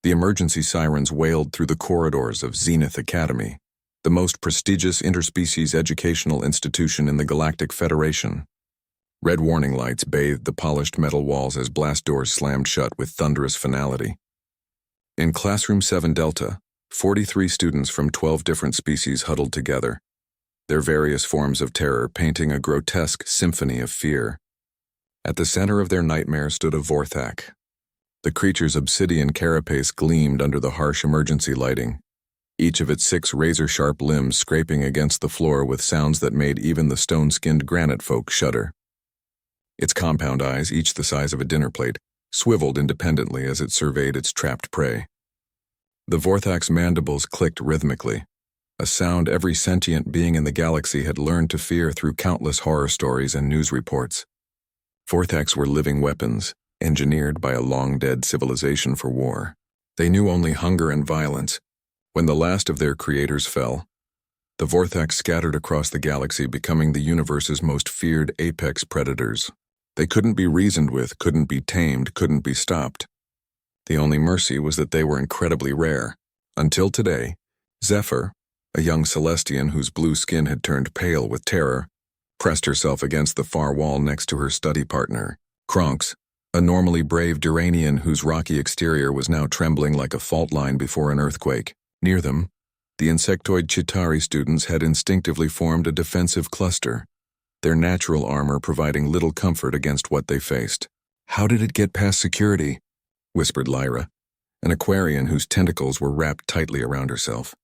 The emergency sirens wailed through the corridors of Zenith Academy, the most prestigious interspecies educational institution in the Galactic Federation. Red warning lights bathed the polished metal walls as blast doors slammed shut with thunderous finality. In Classroom 7 Delta, 43 students from 12 different species huddled together, their various forms of terror painting a grotesque symphony of fear. At the center of their nightmare stood a Vorthak. The creature's obsidian carapace gleamed under the harsh emergency lighting, each of its 6 razor-sharp limbs scraping against the floor with sounds that made even the stone-skinned granite folk shudder. Its compound eyes, each the size of a dinner plate, swiveled independently as it surveyed its trapped prey. The Vorthak's mandibles clicked rhythmically, a sound every sentient being in the galaxy had learned to fear through countless horror stories and news reports. Vorthaks were living weapons, engineered by a long-dead civilization for war. They knew only hunger and violence. When the last of their creators fell, the Vorthaks scattered across the galaxy, becoming the universe's most feared apex predators. They couldn't be reasoned with, couldn't be tamed, couldn't be stopped. The only mercy was that they were incredibly rare. Until today, Zephyr, a young Celestian whose blue skin had turned pale with terror, pressed herself against the far wall next to her study partner, Kronx, a normally brave Duranian whose rocky exterior was now trembling like a fault line before an earthquake. Near them, the insectoid Chitauri students had instinctively formed a defensive cluster, their natural armor providing little comfort against what they faced. "How did it get past security?" whispered Lyra, an Aquarian whose tentacles were wrapped tightly around herself.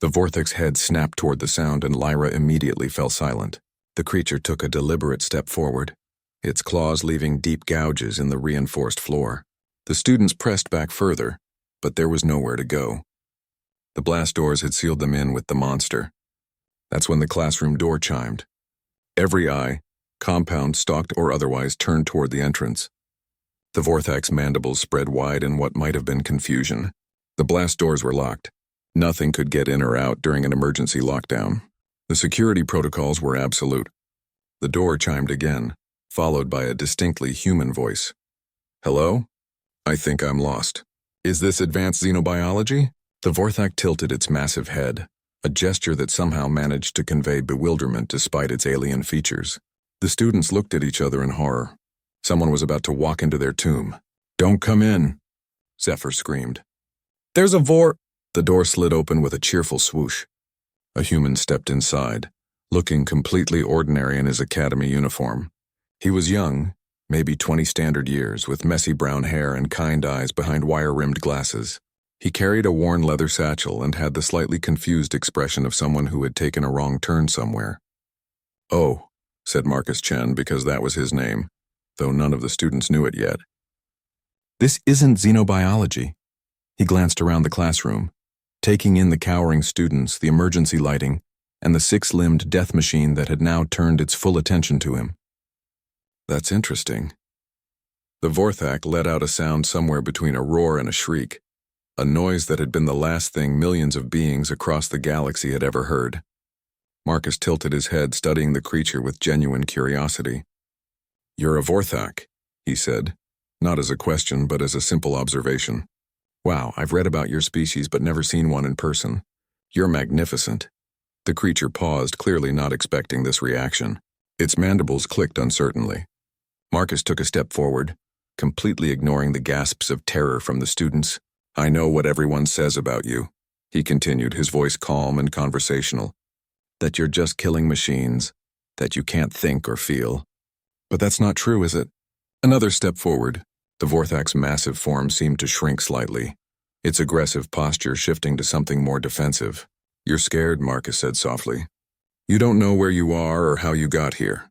The Vorthak's head snapped toward the sound and Lyra immediately fell silent. The creature took a deliberate step forward, its claws leaving deep gouges in the reinforced floor. The students pressed back further, but there was nowhere to go. The blast doors had sealed them in with the monster. That's when the classroom door chimed. Every eye, compound, stalked or otherwise, turned toward the entrance. The Vorthak's mandibles spread wide in what might have been confusion. The blast doors were locked. Nothing could get in or out during an emergency lockdown. The security protocols were absolute. The door chimed again, followed by a distinctly human voice. "Hello? I think I'm lost. Is this advanced xenobiology?" The Vorthak tilted its massive head, a gesture that somehow managed to convey bewilderment despite its alien features. The students looked at each other in horror. Someone was about to walk into their tomb. "Don't come in," Zephyr screamed. "There's a The door slid open with a cheerful swoosh. A human stepped inside, looking completely ordinary in his academy uniform. He was young, maybe 20 standard years, with messy brown hair and kind eyes behind wire-rimmed glasses. He carried a worn leather satchel and had the slightly confused expression of someone who had taken a wrong turn somewhere. "Oh," said Marcus Chen, because that was his name, though none of the students knew it yet. "This isn't xenobiology." He glanced around the classroom, taking in the cowering students, the emergency lighting, and the 6-limbed death machine that had now turned its full attention to him. "That's interesting." The Vorthak let out a sound somewhere between a roar and a shriek, a noise that had been the last thing millions of beings across the galaxy had ever heard. Marcus tilted his head, studying the creature with genuine curiosity. "You're a Vorthak," he said, not as a question but as a simple observation. "Wow, I've read about your species but never seen one in person. You're magnificent." The creature paused, clearly not expecting this reaction. Its mandibles clicked uncertainly. Marcus took a step forward, completely ignoring the gasps of terror from the students. "I know what everyone says about you," he continued, his voice calm and conversational. "That you're just killing machines, that you can't think or feel. But that's not true, is it?" Another step forward. The Vorthak's massive form seemed to shrink slightly, its aggressive posture shifting to something more defensive. "You're scared," Marcus said softly. "You don't know where you are or how you got here.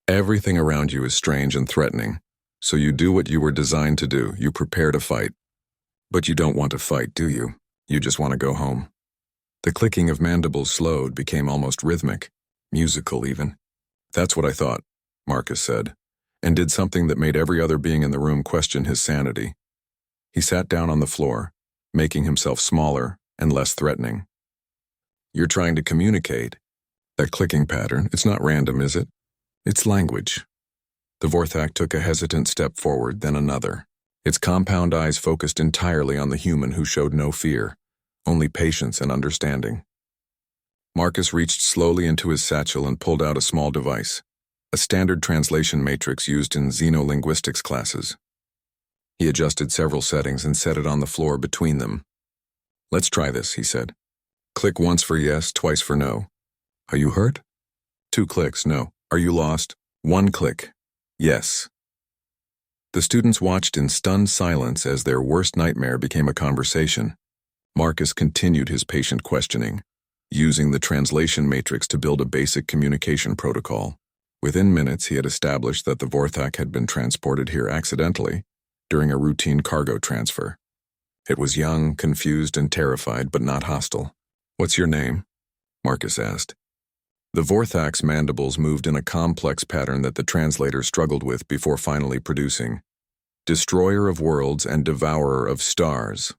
Everything around you is strange and threatening, so you do what you were designed to do. You prepare to fight. But you don't want to fight, do you? You just want to go home." The clicking of mandibles slowed, became almost rhythmic, musical even. "That's what I thought," Marcus said, and did something that made every other being in the room question his sanity. He sat down on the floor, making himself smaller and less threatening. "You're trying to communicate. That clicking pattern, it's not random, is it? It's language." The Vorthak took a hesitant step forward, then another. Its compound eyes focused entirely on the human who showed no fear, only patience and understanding. Marcus reached slowly into his satchel and pulled out a small device, a standard translation matrix used in xenolinguistics classes. He adjusted several settings and set it on the floor between them. "Let's try this," he said. "Click once for yes, twice for no. Are you hurt? 2 clicks, no. Are you lost? 1 click, yes." The students watched in stunned silence as their worst nightmare became a conversation. Marcus continued his patient questioning, using the translation matrix to build a basic communication protocol. Within minutes, he had established that the Vorthak had been transported here accidentally during a routine cargo transfer. It was young, confused, and terrified, but not hostile. "What's your name?" Marcus asked. The Vorthak's mandibles moved in a complex pattern that the translator struggled with before finally producing. "Destroyer of worlds and devourer of stars."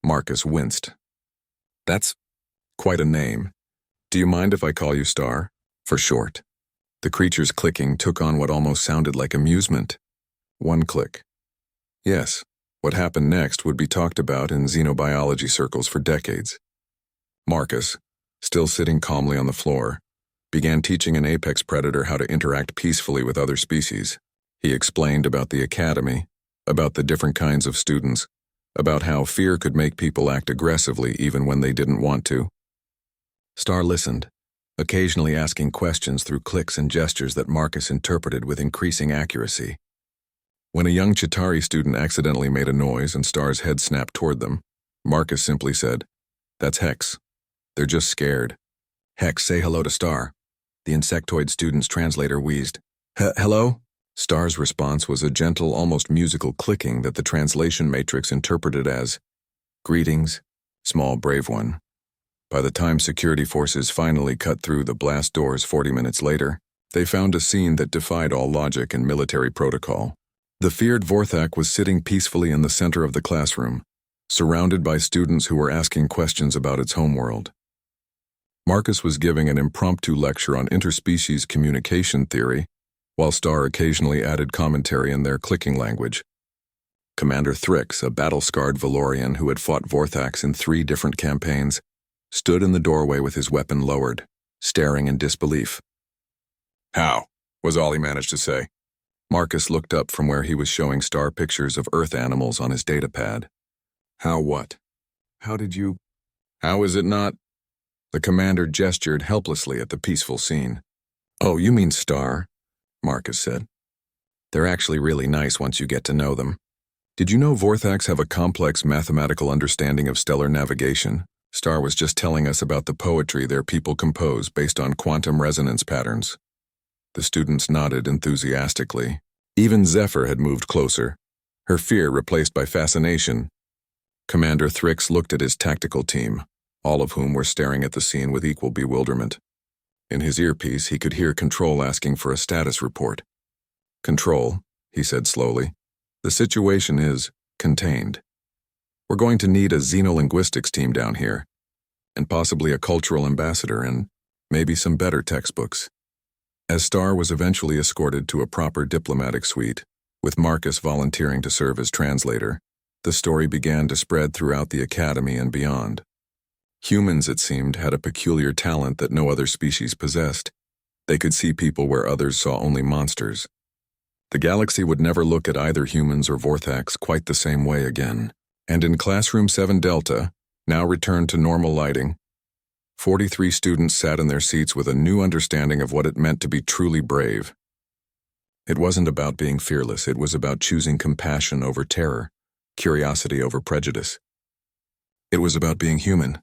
Marcus winced. "That's quite a name. Do you mind if I call you Star? For short." The creature's clicking took on what almost sounded like amusement. 1 click. Yes, what happened next would be talked about in xenobiology circles for decades. Marcus, still sitting calmly on the floor, began teaching an apex predator how to interact peacefully with other species. He explained about the academy, about the different kinds of students, about how fear could make people act aggressively even when they didn't want to. Star listened, occasionally asking questions through clicks and gestures that Marcus interpreted with increasing accuracy. When a young Chitauri student accidentally made a noise and Star's head snapped toward them, Marcus simply said, "That's Hex. They're just scared." "Hex, say hello to Star." The insectoid student's translator wheezed. "Hello?" Star's response was a gentle, almost musical clicking that the translation matrix interpreted as, "Greetings, small brave one." By the time security forces finally cut through the blast doors 40 minutes later, they found a scene that defied all logic and military protocol. The feared Vorthak was sitting peacefully in the center of the classroom, surrounded by students who were asking questions about its homeworld. Marcus was giving an impromptu lecture on interspecies communication theory, while Star occasionally added commentary in their clicking language. Commander Thrix, a battle-scarred Valorian who had fought Vorthaks in 3 different campaigns, stood in the doorway with his weapon lowered, staring in disbelief. "How?" was all he managed to say. Marcus looked up from where he was showing Star pictures of Earth animals on his datapad. "How what? How did you... How is it not?" The commander gestured helplessly at the peaceful scene. "Oh, you mean Star," Marcus said. "They're actually really nice once you get to know them. Did you know Vorthaks have a complex mathematical understanding of stellar navigation? Star was just telling us about the poetry their people compose based on quantum resonance patterns." The students nodded enthusiastically. Even Zephyr had moved closer, her fear replaced by fascination. Commander Thrix looked at his tactical team, all of whom were staring at the scene with equal bewilderment. In his earpiece, he could hear Control asking for a status report. "Control," he said slowly, "the situation is contained. We're going to need a xenolinguistics team down here, and possibly a cultural ambassador and maybe some better textbooks." As Star was eventually escorted to a proper diplomatic suite, with Marcus volunteering to serve as translator, the story began to spread throughout the academy and beyond. Humans, it seemed, had a peculiar talent that no other species possessed. They could see people where others saw only monsters. The galaxy would never look at either humans or Vorthaks quite the same way again. And in Classroom 7 Delta, now returned to normal lighting, 43 students sat in their seats with a new understanding of what it meant to be truly brave. It wasn't about being fearless, it was about choosing compassion over terror, curiosity over prejudice. It was about being human,